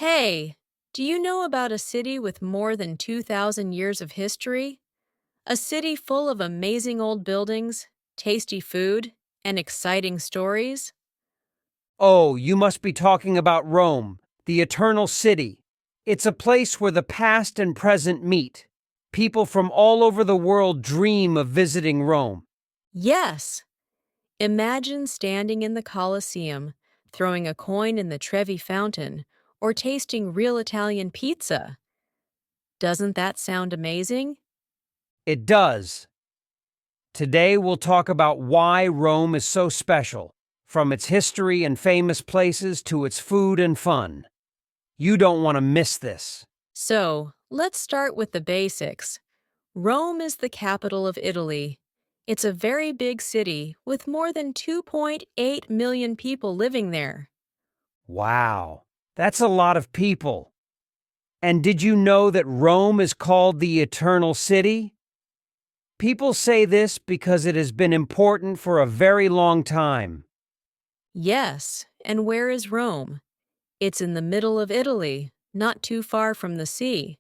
Hey, do you know about a city with more than 2,000 years of history? A city full of amazing old buildings, tasty food, and exciting stories? Oh, you must be talking about Rome, the Eternal City. It's a place where the past and present meet. People from all over the world dream of visiting Rome. Yes! Imagine standing in the Colosseum, throwing a coin in the Trevi Fountain, or tasting real Italian pizza. Doesn't that sound amazing? It does. Today we'll talk about why Rome is so special, from its history and famous places to its food and fun. You don't want to miss this. So, let's start with the basics. Rome is the capital of Italy. It's a very big city with more than 2.8 million people living there. Wow, that's a lot of people. And did you know that Rome is called the Eternal City? People say this because it has been important for a very long time. Yes, and where is Rome? It's in the middle of Italy, not too far from the sea.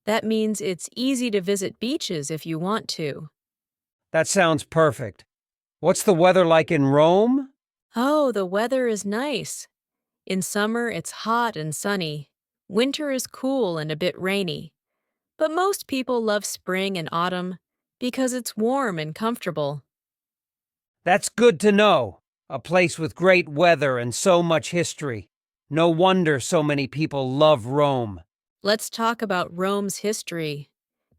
That means it's easy to visit beaches if you want to. That sounds perfect. What's the weather like in Rome? Oh, the weather is nice. In summer, it's hot and sunny. Winter is cool and a bit rainy. But most people love spring and autumn because it's warm and comfortable. That's good to know. A place with great weather and so much history. No wonder so many people love Rome. Let's talk about Rome's history.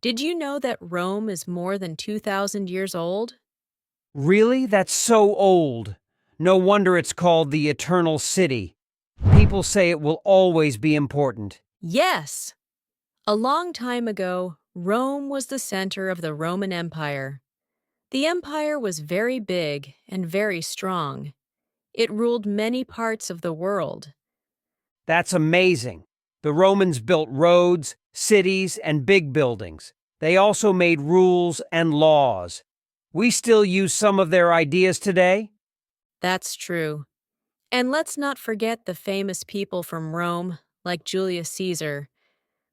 Did you know that Rome is more than 2,000 years old? Really? That's so old. No wonder it's called the Eternal City. People say it will always be important. Yes! A long time ago, Rome was the center of the Roman Empire. The empire was very big and very strong. It ruled many parts of the world. That's amazing. The Romans built roads, cities, and big buildings. They also made rules and laws. We still use some of their ideas today. That's true. And let's not forget the famous people from Rome, like Julius Caesar.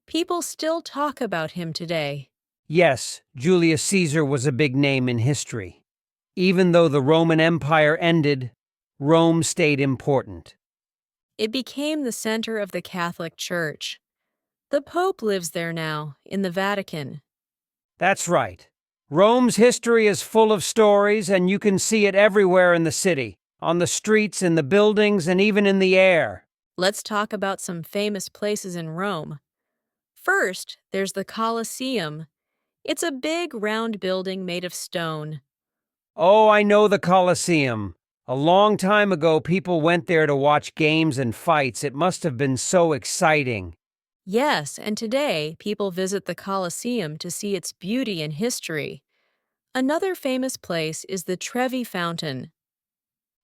People still talk about him today. Yes, Julius Caesar was a big name in history. Even though the Roman Empire ended, Rome stayed important. It became the center of the Catholic Church. The Pope lives there now, in the Vatican. That's right. Rome's history is full of stories, and you can see it everywhere in the city, on the streets, in the buildings, and even in the air. Let's talk about some famous places in Rome. First, there's the Colosseum. It's a big, round building made of stone. Oh, I know the Colosseum. A long time ago, people went there to watch games and fights. It must have been so exciting. Yes, and today, people visit the Colosseum to see its beauty and history. Another famous place is the Trevi Fountain.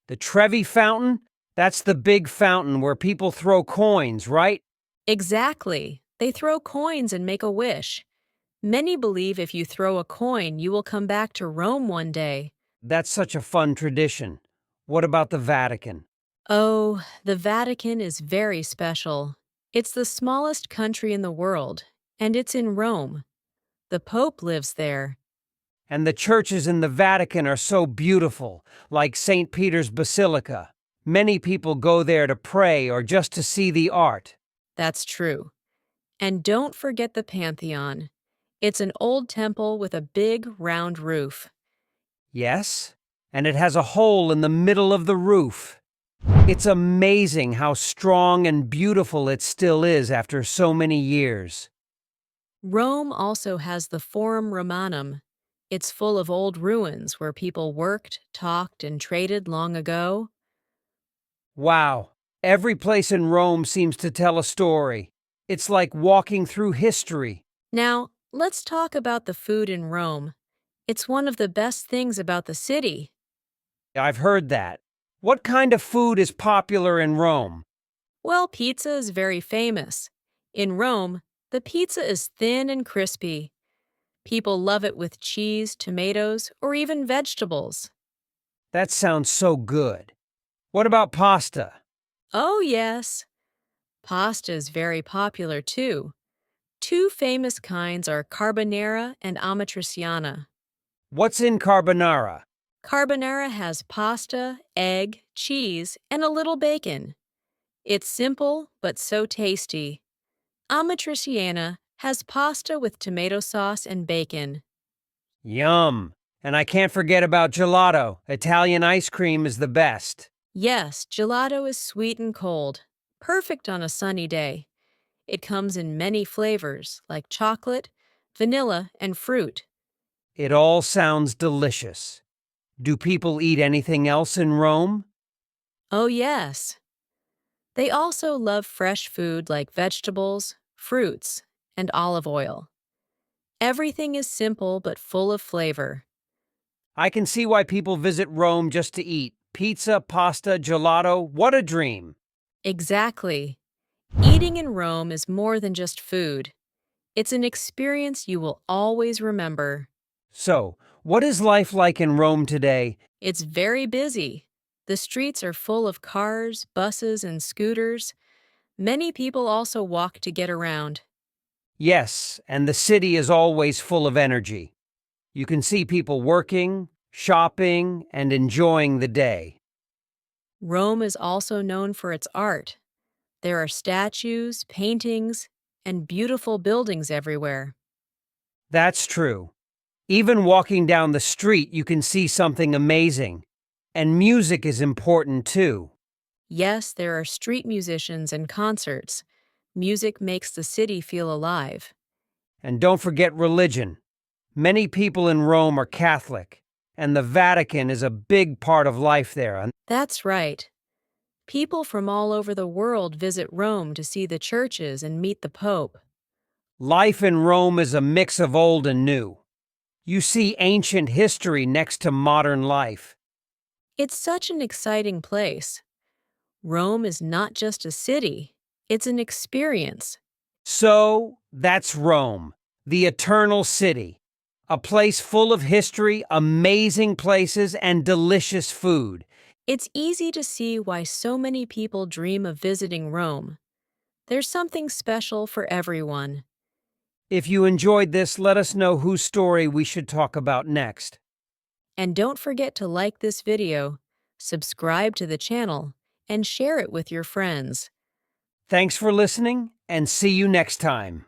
The Trevi Fountain? That's the big fountain where people throw coins, right? Exactly. They throw coins and make a wish. Many believe if you throw a coin, you will come back to Rome one day. That's such a fun tradition. What about the Vatican? Oh, the Vatican is very special. It's the smallest country in the world, and it's in Rome. The Pope lives there. And the churches in the Vatican are so beautiful, like St. Peter's Basilica. Many people go there to pray or just to see the art. That's true. And don't forget the Pantheon. It's an old temple with a big, round roof. Yes, and it has a hole in the middle of the roof. It's amazing how strong and beautiful it still is after so many years. Rome also has the Forum Romanum. It's full of old ruins where people worked, talked, and traded long ago. Wow, every place in Rome seems to tell a story. It's like walking through history. Now, let's talk about the food in Rome. It's one of the best things about the city. I've heard that. What kind of food is popular in Rome? Well, pizza is very famous. In Rome, the pizza is thin and crispy. People love it with cheese, tomatoes, or even vegetables. That sounds so good. What about pasta? Oh, yes. Pasta is very popular too. Two famous kinds are carbonara and amatriciana. What's in carbonara? Carbonara has pasta, egg, cheese, and a little bacon. It's simple, but so tasty. Amatriciana has pasta with tomato sauce and bacon. Yum! And I can't forget about gelato. Italian ice cream is the best. Yes, gelato is sweet and cold, perfect on a sunny day. It comes in many flavors, like chocolate, vanilla, and fruit. It all sounds delicious. Do people eat anything else in Rome? Oh, yes. They also love fresh food like vegetables, fruits, and olive oil. Everything is simple but full of flavor. I can see why people visit Rome just to eat. Pizza, pasta, gelato, what a dream! Exactly. Eating in Rome is more than just food. It's an experience you will always remember. So, what is life like in Rome today? It's very busy. The streets are full of cars, buses, and scooters. Many people also walk to get around. Yes, and the city is always full of energy. You can see people working, shopping, and enjoying the day. Rome is also known for its art. There are statues, paintings, and beautiful buildings everywhere. That's true. Even walking down the street, you can see something amazing. And music is important too. Yes, there are street musicians and concerts. Music makes the city feel alive. And don't forget religion. Many people in Rome are Catholic, and the Vatican is a big part of life there. And That's right. People from all over the world visit Rome to see the churches and meet the Pope. life in Rome is a mix of old and new. You see ancient history next to modern life. It's such an exciting place. Rome is not just a city, it's an experience. So, that's Rome, the eternal city. A place full of history, amazing places, and delicious food. It's easy to see why so many people dream of visiting Rome. There's something special for everyone. If you enjoyed this, let us know whose story we should talk about next. And don't forget to like this video, subscribe to the channel, and share it with your friends. Thanks for listening, and see you next time.